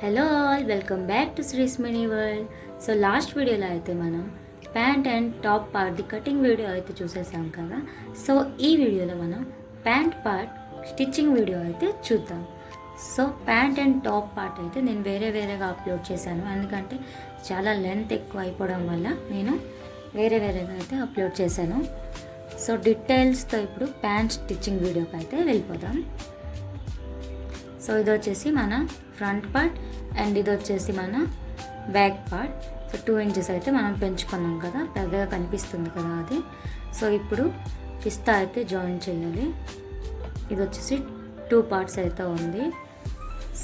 Hello all, welcome back to శ్రీస్ mini world. So last వీడియోలో అయితే మనం pant and top part the cutting video అయితే చూసేసాం కదా. So ఈ వీడియోలో మనం ప్యాంట్ పార్ట్ స్టిచ్చింగ్ వీడియో అయితే చూద్దాం. So pant and top part అయితే నేను వేరేగా అప్లోడ్ చేశాను, ఎందుకంటే చాలా లెంత్ ఎక్కువ అయిపోవడం వల్ల నేను వేరేగా అయితే అప్లోడ్ చేశాను. సో డీటెయిల్స్తో ఇప్పుడు ప్యాంట్ స్టిచ్చింగ్ వీడియోకి అయితే వెళ్ళిపోదాం. సో ఇది వచ్చేసి మన ఫ్రంట్ పార్ట్ అండ్ ఇది వచ్చేసి మన బ్యాక్ పార్ట్. సో 2 ఇంచెస్ అయితే మనం పెంచుకున్నాం కదా, పెద్దగా కనిపిస్తుంది కదా అది. సో ఇప్పుడు పిస్తా అయితే జాయిన్ చేయాలి. ఇది వచ్చేసి 2 పార్ట్స్ అయితే ఉంది,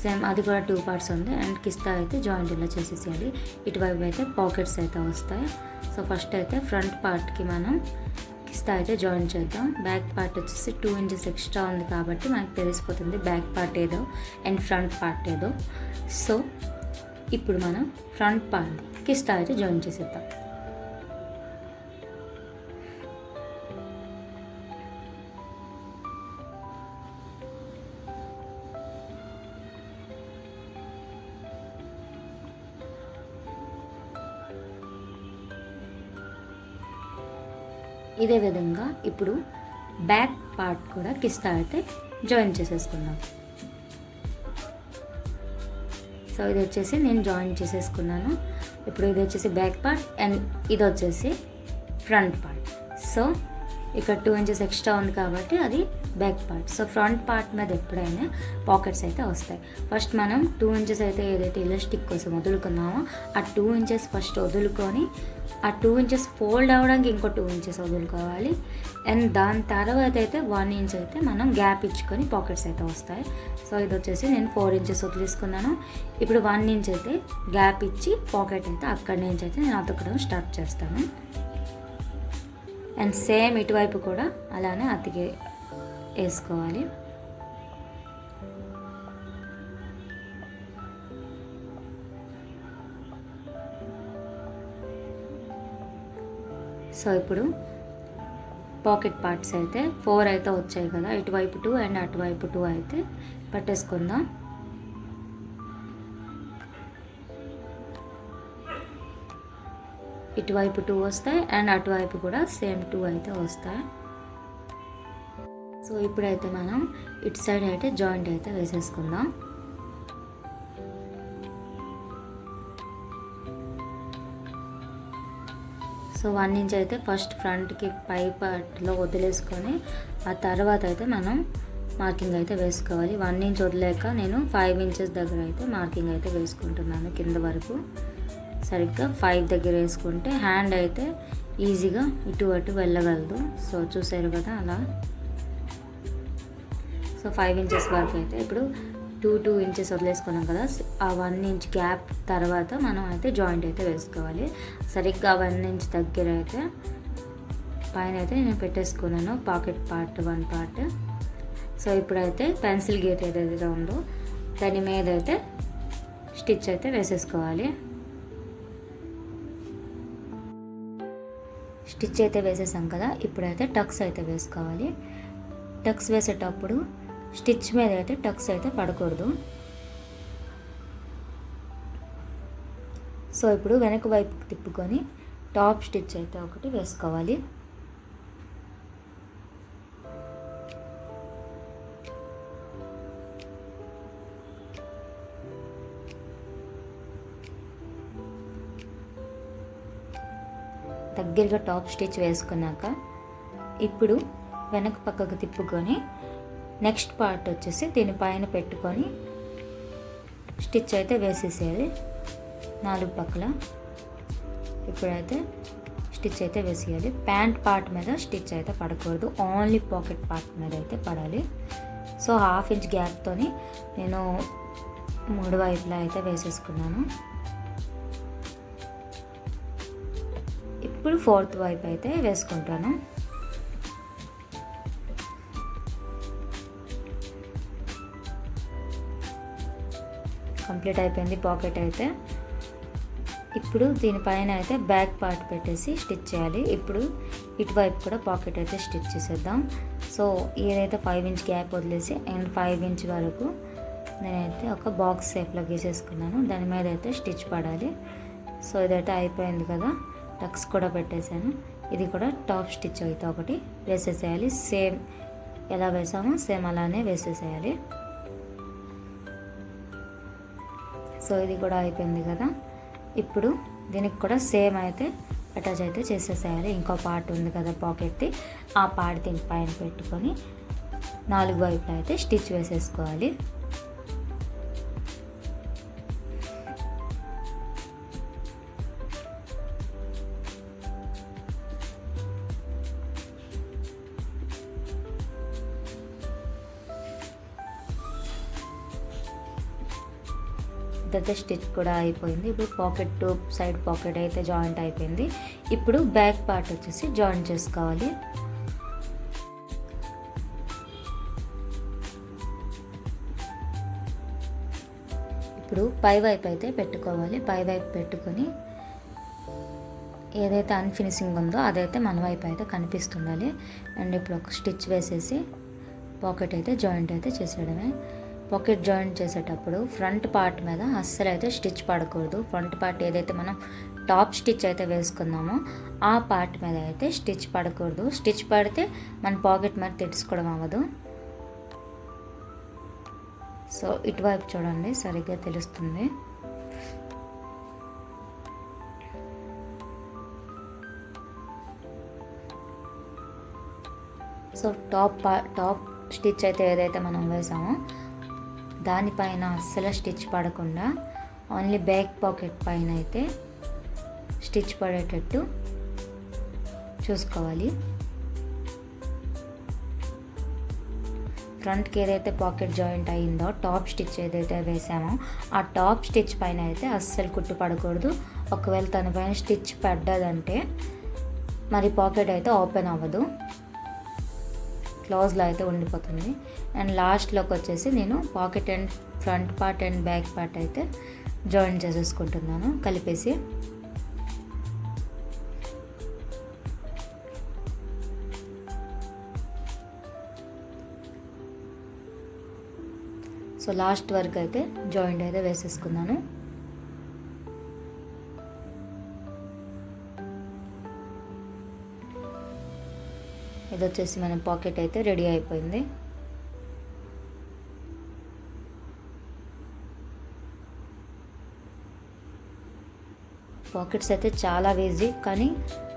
సేమ్ అది కూడా 2 పార్ట్స్ ఉంది. అండ్ కిస్తా అయితే జాయింట్ ఇలా చేసేసేయాలి. ఇటువైపు అయితే పాకెట్స్ అయితే వస్తాయి. సో ఫస్ట్ అయితే ఫ్రంట్ పార్ట్కి మనం కిస్తా అయితే జాయిన్ చేద్దాం. బ్యాక్ పార్ట్ వచ్చేసి 2 ఇంచెస్ ఎక్స్ట్రా ఉంది కాబట్టి మనకు తెలిసిపోతుంది బ్యాక్ పార్ట్ ఏదో అండ్ ఫ్రంట్ పార్ట్ ఏదో. సో ఇప్పుడు మనం ఫ్రంట్ పార్ట్ కిస్తా అయితే జాయిన్ చేసేద్దాం. ఇదే విధంగా ఇప్పుడు బ్యాక్ పార్ట్ కూడా కిస్తా అయితే జాయిన్ చేసేసుకుందాం. సో ఇది వచ్చేసి నేను జాయిన్ చేసేసుకున్నాను. ఇప్పుడు ఇది వచ్చేసి బ్యాక్ పార్ట్ అండ్ ఇది వచ్చేసి ఫ్రంట్ పార్ట్. సో ఇక్కడ 2 ఇంచెస్ ఎక్స్ట్రా ఉంది కాబట్టి అది back part. So front part మీద ఎప్పుడైనా పాకెట్స్ అయితే వస్తాయి. ఫస్ట్ మనం 2 ఇంచెస్ అయితే ఏదైతే ఎలాస్టిక్ కోసం వదులుకున్నామో ఆ 2 ఇంచెస్ ఫస్ట్ వదులుకొని ఆ 2 ఇంచెస్ ఫోల్డ్ అవ్వడానికి ఇంకో 2 ఇంచెస్ వదులుకోవాలి. అండ్ దాని తర్వాత అయితే 1 ఇంచ్ అయితే మనం గ్యాప్ ఇచ్చుకొని పాకెట్స్ అయితే వస్తాయి. సో ఇది వచ్చేసి నేను 4 ఇంచెస్ వదిలేసుకున్నాను. ఇప్పుడు 1 ఇంచ్ అయితే గ్యాప్ ఇచ్చి పాకెట్ అయితే అక్కడి నుంచి అయితే నేను అతకడం స్టార్ట్ చేస్తాను. అండ్ సేమ్ ఇటువైపు కూడా అలానే అతికి వేసుకోవాలి. సో ఇప్పుడు పాకెట్ పార్ట్స్ అయితే 4 అయితే వచ్చాయి కదా, ఇటువైపు 2 అండ్ అటువైపు 2 అయితే పట్టేసుకుందాం. ఇటువైపు 2 వస్తాయి అండ్ అటువైపు కూడా సేమ్ 2 అయితే వస్తాయి. సో ఇప్పుడైతే మనం ఇటు సైడ్ అయితే జాయింట్ అయితే వేసేసుకుందాం. సో 1 ఇంచ్ అయితే ఫస్ట్ ఫ్రంట్కి పై పార్ట్లో వదిలేసుకొని ఆ తర్వాత అయితే మనం మార్కింగ్ అయితే వేసుకోవాలి. 1 ఇంచ్ వదిలేక నేను 5 ఇంచెస్ దగ్గర అయితే మార్కింగ్ అయితే వేసుకుంటున్నాను. కింద వరకు సరిగ్గా 5 దగ్గర వేసుకుంటే హ్యాండ్ అయితే ఈజీగా ఇటు అటు వెళ్ళగలదు. సో చూసారు కదా అలా. సో 5 ఇంచెస్ వరకు అయితే ఇప్పుడు 2 ఇంచెస్ వదిలేసుకున్నాం కదా, ఆ 1 ఇంచ్ గ్యాప్ తర్వాత మనం అయితే జాయింట్ అయితే వేసుకోవాలి. సరిగ్గా 1 ఇంచ్ దగ్గర అయితే పైన అయితే నేను పెట్టేసుకున్నాను పాకెట్ పార్ట్ 1 పార్ట్. సో ఇప్పుడైతే పెన్సిల్ గీత ఏదైతే ఉందో దాని మీద అయితే స్టిచ్ అయితే వేసేసుకోవాలి. స్టిచ్ అయితే వేసేసాం కదా, ఇప్పుడైతే టక్స్ అయితే వేసుకోవాలి. టక్స్ వేసేటప్పుడు స్టిచ్ మీద అయితే టక్స్ అయితే పడకూడదు. సో ఇప్పుడు వెనక వైపు తిప్పుకొని టాప్ స్టిచ్ అయితే ఒకటి వేసుకోవాలి. దగ్గరగా టాప్ స్టిచ్ వేసుకున్నాక ఇప్పుడు వెనక పక్కకు తిప్పుకొని నెక్స్ట్ పార్ట్ వచ్చేసి దీనిపైన పెట్టుకొని స్టిచ్ అయితే వేసేసేయాలి 4 పక్కల. ఇప్పుడైతే స్టిచ్ అయితే వేసేయాలి. ప్యాంట్ పార్ట్ మీద స్టిచ్ అయితే పడకూడదు, ఓన్లీ పాకెట్ పార్ట్ మీద అయితే పడాలి. సో 1/2 ఇంచ్ గ్యాప్తో నేను 3 వైపులా అయితే వేసేసుకున్నాను. ఇప్పుడు 4th వైపు అయితే వేసుకుంటాను. కంప్లీట్ అయిపోయింది పాకెట్ అయితే. ఇప్పుడు దీనిపైన అయితే బ్యాక్ పార్ట్ పెట్టేసి స్టిచ్ చేయాలి. ఇప్పుడు ఇటువైపు కూడా పాకెట్ అయితే స్టిచ్ చేసేద్దాం. సో ఏదైతే 5 ఇంచ్ గ్యాప్ వదిలేసి అండ్ 5 ఇంచ్ వరకు నేనైతే ఒక బాక్స్ షేప్లో గీసేసుకున్నాను. దాని మీద అయితే స్టిచ్ పడాలి. సో ఇదైతే అయిపోయింది కదా, టక్స్ కూడా పెట్టేశాను. ఇది కూడా టాప్ స్టిచ్ అయితే ఒకటి వేసేసేయాలి. సేమ్ ఎలా వేసామో సేమ్ అలానే వేసేసేయాలి. సో ఇది కూడా అయిపోయింది కదా. ఇప్పుడు దీనికి కూడా సేమ్ అయితే అటాచ్ అయితే చేసేసేయాలి. ఇంకో పార్ట్ ఉంది కదా పాకెట్ది, ఆ పార్ట్ దీని పైన పెట్టుకొని 4 వైపులా అయితే స్టిచ్ వేసేసుకోవాలి. ఇదైతే స్టిచ్ కూడా అయిపోయింది. ఇప్పుడు పాకెట్ సైడ్ పాకెట్ అయితే జాయింట్ అయిపోయింది. ఇప్పుడు బ్యాక్ పార్ట్ వచ్చేసి జాయింట్ చేసుకోవాలి. ఇప్పుడు పై వైపు అయితే పెట్టుకోవాలి. పై వైపు పెట్టుకొని ఏదైతే అన్ఫినిషింగ్ ఉందో అదైతే మన వైపు అయితే కనిపిస్తుండాలి. అండ్ ఇప్పుడు ఒక స్టిచ్ వేసేసి పాకెట్ అయితే జాయింట్ అయితే చేసేయడమే. పాకెట్ జాయింట్ చేసేటప్పుడు ఫ్రంట్ పార్ట్ మీద అస్సలు అయితే స్టిచ్ పడకూడదు. ఫ్రంట్ పార్ట్ ఏదైతే మనం టాప్ స్టిచ్ అయితే వేసుకున్నామో ఆ పార్ట్ మీద అయితే స్టిచ్ పడకూడదు. స్టిచ్ పడితే మన పాకెట్ మీద తెడుచుకోవడం అవ్వదు. సో ఇటువైపు చూడండి, సరిగ్గా తెలుస్తుంది. సో టాప్ స్టిచ్ అయితే ఏదైతే మనం వేసామో దానిపైన అస్సలు స్టిచ్ పడకుండా ఓన్లీ బ్యాక్ పాకెట్ పైన అయితే స్టిచ్ పడేటట్టు చూసుకోవాలి. ఫ్రంట్కి ఏదైతే పాకెట్ జాయింట్ అయ్యిందో టాప్ స్టిచ్ ఏదైతే వేసామో ఆ టాప్ స్టిచ్ పైన అయితే అస్సలు కుట్టు పడకూడదు. ఒకవేళ తన పైన స్టిచ్ పడ్డదంటే మరి పాకెట్ అయితే ఓపెన్ అవ్వదు, క్లోజ్లో అయితే ఉండిపోతుంది. అండ్ లాస్ట్లోకి వచ్చేసి నేను pocket and front part and back part అయితే జాయిన్ చేసేసుకుంటున్నాను కలిపేసి. సో లాస్ట్ వరకు అయితే జాయింట్ అయితే వేసేసుకున్నాను. ఇది వచ్చేసి మన పాకెట్ అయితే రెడీ అయిపోయింది. పాకెట్స్ అయితే చాలా ఈజీ, కానీ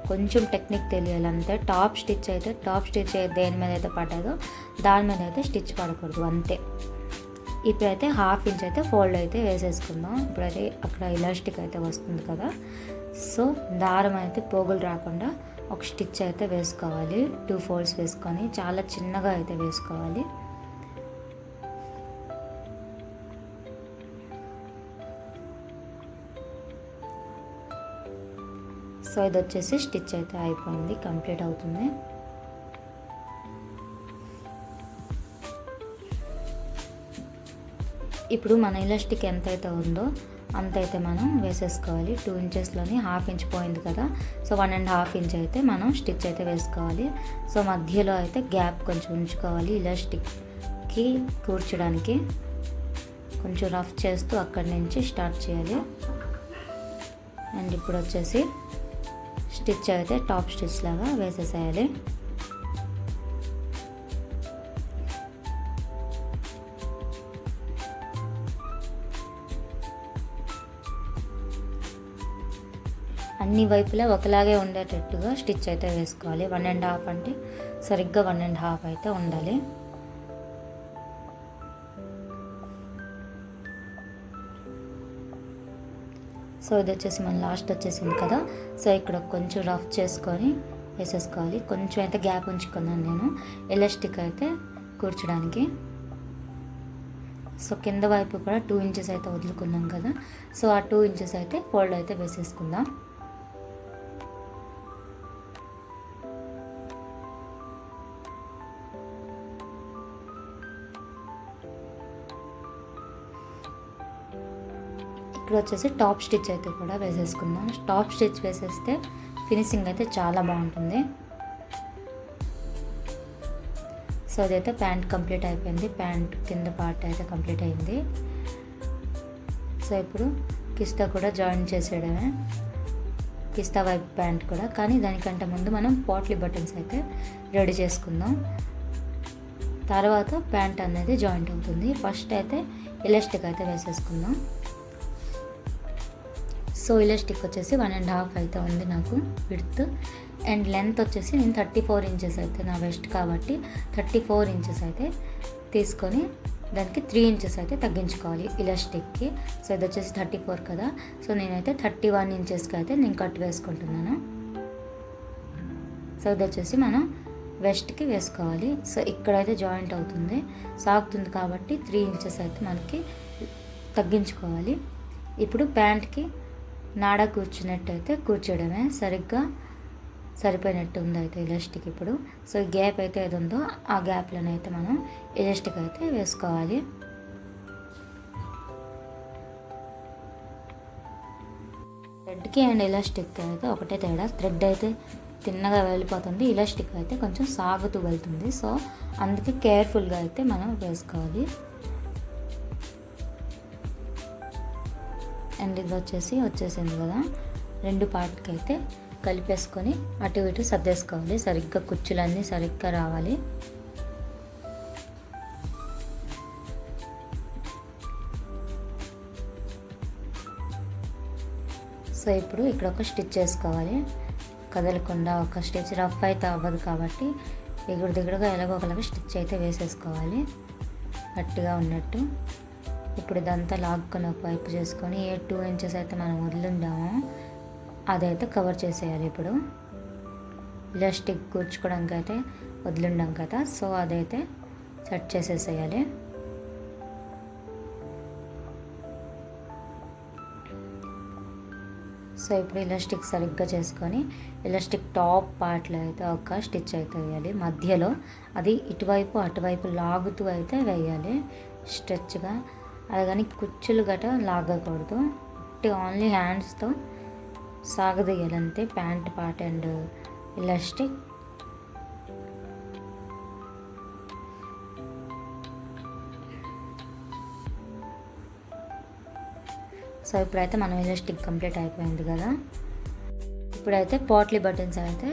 కొంచెం టెక్నిక్ తెలియాలి అంతే. టాప్ స్టిచ్ దేని మీద అయితే పడ్డదో దాని మీద అయితే స్టిచ్ పడకూడదు అంతే. ఇప్పుడైతే 1/2 ఇంచ్ అయితే ఫోల్డ్ అయితే వేసేసుకుందాం. ఇప్పుడైతే అక్కడ ఎలాస్టిక్ అయితే వస్తుంది కదా, సో దారం అయితే పోగులు రాకుండా ఒక స్టిచ్ అయితే వేసుకోవాలి. 2 ఫోల్డ్స్ వేసుకొని చాలా చిన్నగా అయితే వేసుకోవాలి. సో ఇది వచ్చేసి స్టిచ్ అయితే అయిపోయింది, కంప్లీట్ అవుతుంది. ఇప్పుడు మన ఎలాస్టిక్ ఎంతైతే ఉందో అంతైతే మనం వేసేసుకోవాలి. 2 ఇంచెస్లోని 1/2 ఇంచ్ పోయింది కదా, సో 1.5 ఇంచ్ అయితే మనం స్టిచ్ అయితే వేసుకోవాలి. సో మధ్యలో అయితే గ్యాప్ కొంచెం ఉంచుకోవాలి. ఎలాస్టిక్కి కూర్చోడానికి కొంచెం రఫ్ చేస్తూ అక్కడి నుంచి స్టార్ట్ చేయాలి. అండ్ ఇప్పుడు వచ్చేసి స్టిచ్ అయితే టాప్ స్టిచ్ లాగా వేసేసేయాలి. అన్ని వైపులా ఒకలాగే ఉండేటట్టుగా స్టిచ్ అయితే వేసుకోవాలి. 1.5 అంటే సరిగ్గా 1.5 అయితే ఉండాలి. సో ఇది వచ్చేసి మన లాస్ట్ వచ్చేసింది కదా, సో ఇక్కడ కొంచెం రఫ్ చేసుకొని వేసేసుకోవాలి. కొంచెం అయితే గ్యాప్ ఉంచుకున్నాను నేను ఎలాస్టిక్ అయితే కూర్చోడానికి. సో కింద వైపు కూడా 2 ఇంచెస్ అయితే వదులుకున్నాం కదా, సో ఆ 2 ఇంచెస్ అయితే ఫోల్డ్ అయితే వేసేసుకుందాం. ఇక్కడ వచ్చేసి టాప్ స్టిచ్ అయితే కూడా వేసేసుకుందాం. టాప్ స్టిచ్ వేసేస్తే ఫినిషింగ్ అయితే చాలా బాగుంటుంది. సో అదైతే ప్యాంట్ కంప్లీట్ అయిపోయింది. ప్యాంట్ కింద పార్ట్ అయితే కంప్లీట్ అయింది. సో ఇప్పుడు కిస్తా కూడా జాయిన్ చేసేయడమే, కిస్తా వైపు ప్యాంట్ కూడా. కానీ దానికంటే ముందు మనం పోట్లీ బటన్స్ అయితే రెడీ చేసుకుందాం, తర్వాత ప్యాంట్ అనేది జాయింట్ అవుతుంది. ఫస్ట్ అయితే ఎలాస్టిక్ అయితే వేసేసుకుందాం. సో ఎలాస్టిక్ వచ్చేసి 1.5 అయితే ఉంది నాకు విడ్త్, అండ్ లెంత్ వచ్చేసి నేను 34 ఇంచెస్ అయితే నా వెస్ట్ కాబట్టి 34 ఇంచెస్ అయితే తీసుకొని దానికి 3 ఇంచెస్ అయితే తగ్గించుకోవాలి ఎలాస్టిక్కి. సో ఇది వచ్చేసి 34 కదా, సో నేనైతే 31 ఇంచెస్కి అయితే నేను కట్ వేసుకుంటున్నాను. సో ఇది వచ్చేసి మనం వెస్ట్కి వేసుకోవాలి. సో ఇక్కడైతే జాయింట్ అవుతుంది, సాగుతుంది కాబట్టి 3 ఇంచెస్ అయితే మనకి తగ్గించుకోవాలి. ఇప్పుడు ప్యాంట్కి నాడ కూర్చున్నట్టు అయితే కూర్చోడమే, సరిగ్గా సరిపోయినట్టు ఉంది అయితే ఎలాస్టిక్ ఇప్పుడు. సో ఈ గ్యాప్ అయితే ఏది ఉందో ఆ గ్యాప్లోనైతే మనం ఎలాస్టిక్ అయితే వేసుకోవాలి. థ్రెడ్కి అండ్ ఎలాస్టిక్ అయితే ఒకటే తేడా, థ్రెడ్ అయితే తిన్నగా వెళ్ళిపోతుంది, ఎలాస్టిక్ అయితే కొంచెం సాగుతూ వెళ్తుంది. సో అందుకే కేర్ఫుల్గా అయితే మనం వేసుకోవాలి. అండ్ ఇది వచ్చేసింది కదా, 2 పార్ట్కి అయితే కలిపేసుకొని అటు ఇటు సర్దేసుకోవాలి, సరిగ్గా కుచ్చులన్నీ సరిగ్గా రావాలి. సో ఇప్పుడు ఇక్కడ ఒక స్టిచ్ చేసుకోవాలి, కదలకుండా ఒక స్టిచ్. రఫ్ అయితే అవ్వదు కాబట్టి ఎగుడు దిగుడుగా ఎలాగో ఒకలాగా స్టిచ్ అయితే వేసేసుకోవాలి గట్టిగా ఉన్నట్టు. ఇప్పుడు ఇదంతా లాక్కొని ఒక వైపు చేసుకొని 2 ఇంచెస్ అయితే మనం వదిలిండామో అదైతే కవర్ చేసేయాలి. ఇప్పుడు ఎలాస్టిక్ కూర్చుకోవడానికి అయితే వదిలిండాం కదా, సో అదైతే సెట్ చేసేసేయాలి. సో ఇప్పుడు ఎలాస్టిక్ సరిగ్గా చేసుకొని ఎలాస్టిక్ టాప్ పార్ట్లో అయితే ఒక స్టిచ్ అయితే వేయాలి మధ్యలో, అది ఇటువైపు అటువైపు లాగుతూ అయితే వేయాలి స్ట్రెచ్గా. అది కానీ కుచ్చులు గట్రా లాగకూడదు, ఓన్లీ హ్యాండ్స్తో సాగదీయాలంతే pant part and elastic. So ఇప్పుడైతే మనం ఎలాస్టిక్ కంప్లీట్ అయిపోయింది కదా, ఇప్పుడైతే పోట్లీ బటన్స్ అయితే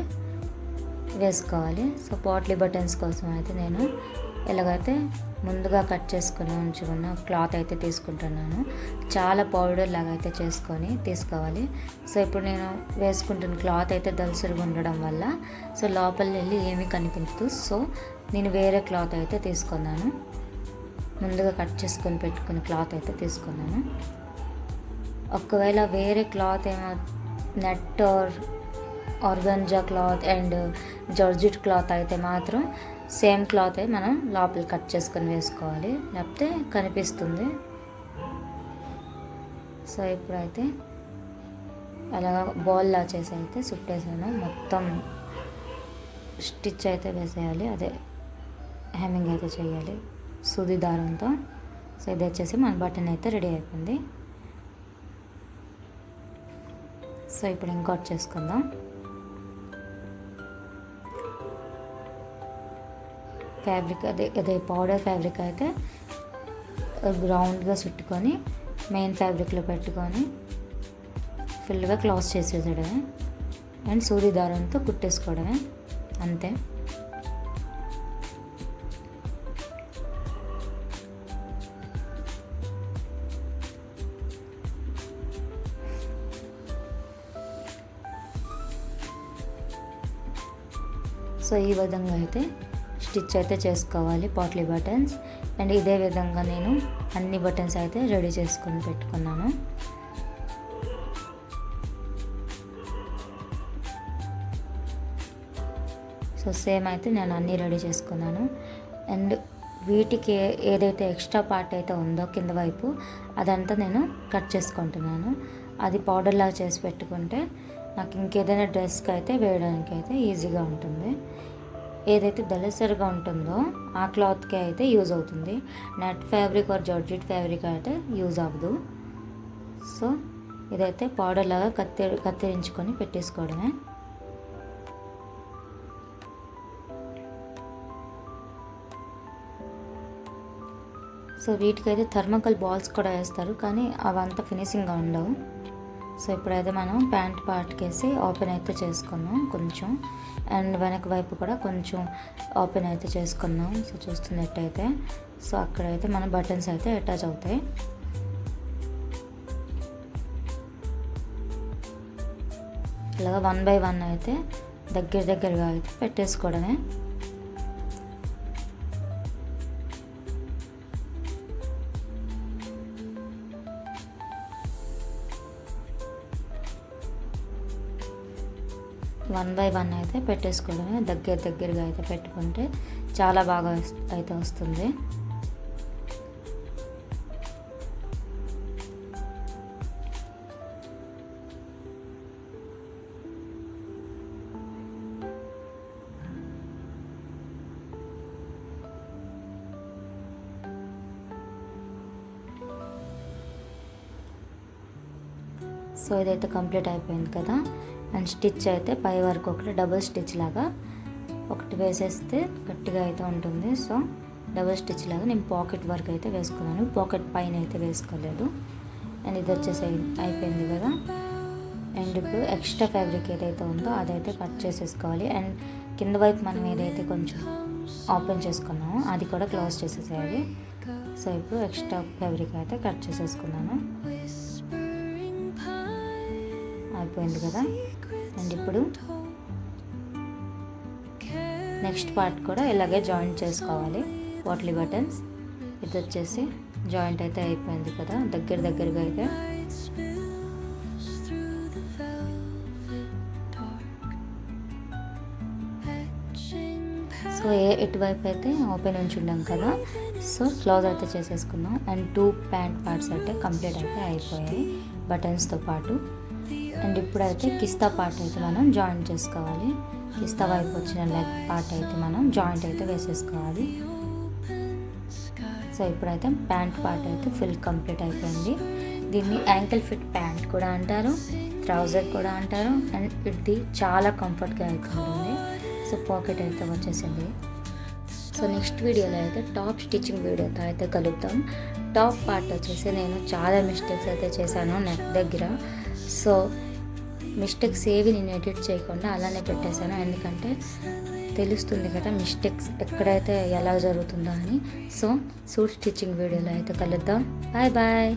వేసుకోవాలి. సో పోట్లీ బటన్స్ కోసం అయితే నేను ఎలాగైతే ముందుగా కట్ చేసుకుని ఉంచుకున్న క్లాత్ అయితే తీసుకుంటున్నాను, చాలా పౌడర్ లాగా అయితే చేసుకొని తీసుకోవాలి. సో ఇప్పుడు నేను వేసుకుంటున్న క్లాత్ అయితే దలసరిగా ఉండడం వల్ల సో లోపల వెళ్ళి ఏమీ కనిపించదు. సో నేను వేరే క్లాత్ అయితే తీసుకున్నాను, ముందుగా కట్ చేసుకొని పెట్టుకున్న క్లాత్ అయితే తీసుకున్నాను. ఒకవేళ వేరే క్లాత్ ఏమో net organza cloth and georgette cloth అయితే మాత్రం సేమ్ క్లాత్ మనం లోపల కట్ చేసుకొని వేసుకోవాలి, లేకపోతే కనిపిస్తుంది. సో ఇప్పుడైతే అలా బాల్లా చేసి అయితే చుట్టేసాను, మొత్తం స్టిచ్ అయితే వేసేయాలి, అదే హెమ్మింగ్ అయితే చేయాలి సూది దారంతో. సో ఇది వచ్చేసి మన బటన్ అయితే రెడీ అయిపోయింది. సో ఇప్పుడు ఇంకోటి చేసుకుందాం. ఫ్యాబ్రిక్ అదే పౌడర్ ఫ్యాబ్రిక్ అయితే రౌండ్గా చుట్టుకొని మెయిన్ ఫ్యాబ్రిక్లో పెట్టుకొని ఫుల్గా క్లాస్ చేసేయడమే అండ్ సూది దారంతో కుట్టేసుకోవడమే అంతే. సో ఈ విధంగా అయితే స్టిచ్ అయితే చేసుకోవాలి పోట్లీ బటన్స్. అండ్ ఇదే విధంగా నేను అన్ని బటన్స్ అయితే రెడీ చేసుకొని పెట్టుకున్నాను. సో సేమ్ అయితే నేను అన్నీ రెడీ చేసుకున్నాను. అండ్ వీటికి ఏదైతే ఎక్స్ట్రా పార్ట్ అయితే ఉందో కింద వైపు అదంతా నేను కట్ చేసుకుంటున్నాను. అది పౌడర్లా చేసి పెట్టుకుంటే నాకు ఇంకేదైనా డ్రెస్కి అయితే వేయడానికి అయితే ఈజీగా ఉంటుంది. ఏదైతే దళసరిగా ఉంటుందో ఆ క్లాత్కి అయితే యూజ్ అవుతుంది, net fabric or georgette fabric అయితే యూజ్ అవ్వదు. సో ఇదైతే పౌడర్ లాగా కత్తిరించుకొని పెట్టేసుకోవడమే. సో వీటికైతే థర్మకల్ బాల్స్ కూడా వేస్తారు, కానీ అవంతా ఫినిషింగ్గా ఉండవు. సో ఇప్పుడైతే మనం ప్యాంట్ పార్ట్కి వేసి ఓపెన్ అయితే చేసుకున్నాం కొంచెం, అండ్ వెనక వైపు కూడా కొంచెం ఓపెన్ అయితే చేసుకున్నాం. సో చూస్తున్నట్టయితే సో అక్కడైతే మన బటన్స్ అయితే అటాచ్ అవుతాయి. ఇలాగా 1 by 1 అయితే దగ్గరగా అయితే పెట్టేసుకోవడమే. వన్ బై వన్ అయితే పెట్టేసుకోవడమే. దగ్గరగా అయితే పెట్టుకుంటే చాలా బాగా అయితే వస్తుంది. సో ఇదైతే కంప్లీట్ అయిపోయింది కదా. అండ్ స్టిచ్ అయితే పై వరకు ఒకటి డబుల్ స్టిచ్ లాగా ఒకటి వేసేస్తే గట్టిగా అయితే ఉంటుంది. సో డబుల్ స్టిచ్ లాగా నేను పాకెట్ వరకు అయితే వేసుకున్నాను, పాకెట్ పైన అయితే వేసుకోలేదు. అండ్ ఇది వచ్చేసి అయిపోయింది కదా. అండ్ ఇప్పుడు ఎక్స్ట్రా ఫ్యాబ్రిక్ ఏదైతే ఉందో అదైతే కట్ చేసేసుకోవాలి. అండ్ కింద వైపు మనం ఏదైతే కొంచెం ఓపెన్ చేసుకున్నామో అది కూడా క్లోజ్ చేసేసేయాలి. సో ఇప్పుడు ఎక్స్ట్రా ఫ్యాబ్రిక్ అయితే కట్ చేసేసుకున్నాను. అయిపోయింది కదా. అండ్ ఇప్పుడు నెక్స్ట్ పార్ట్ కూడా ఇలాగే జాయింట్ చేసుకోవాలి. పోట్లీ బటన్స్ ఇది వచ్చేసి జాయింట్ అయితే అయిపోయింది కదా, దగ్గరగా అయితే. సో ఇటువైపు అయితే ఓపెన్ ఉంచి ఉండాం కదా, సో క్లోజ్ అయితే చేసేసుకున్నాం. అండ్ 2 ప్యాంట్ పార్ట్స్ అయితే కంప్లీట్ అయితే అయిపోయాయి బటన్స్తో పాటు. అండ్ ఇప్పుడైతే కిస్తా పార్ట్ అయితే మనం జాయింట్ చేసుకోవాలి. కిస్తా వైపు వచ్చిన లెగ్ పార్ట్ అయితే మనం జాయింట్ అయితే వేసేసుకోవాలి. సో ఇప్పుడైతే ప్యాంట్ పార్ట్ అయితే ఫుల్ కంప్లీట్ అయిపోయింది. దీన్ని యాంకిల్ ఫిట్ ప్యాంట్ కూడా అంటారు, ట్రౌజర్ కూడా అంటారు. అండ్ ఇది చాలా కంఫర్ట్గా అయితే ఉంటుంది. సో పాకెట్ అయితే వచ్చేసింది. సో నెక్స్ట్ వీడియోలో అయితే టాప్ స్టిచ్చింగ్ వీడియోతో అయితే కలుద్దాం. టాప్ పార్ట్ వచ్చేసి నేను చాలా మిస్టేక్స్ అయితే చేశాను నెక్ దగ్గర. సో మిస్టేక్స్ ఏవి నేను ఎడిట్ చేయకుండా అలానే పెట్టేశాను, ఎందుకంటే తెలుస్తుంది కదా మిస్టేక్స్ ఎక్కడైతే ఎలా జరుగుతుందో అని. సో సూట్ స్టిచ్చింగ్ వీడియోలో అయితే కలుద్దాం. బాయ్.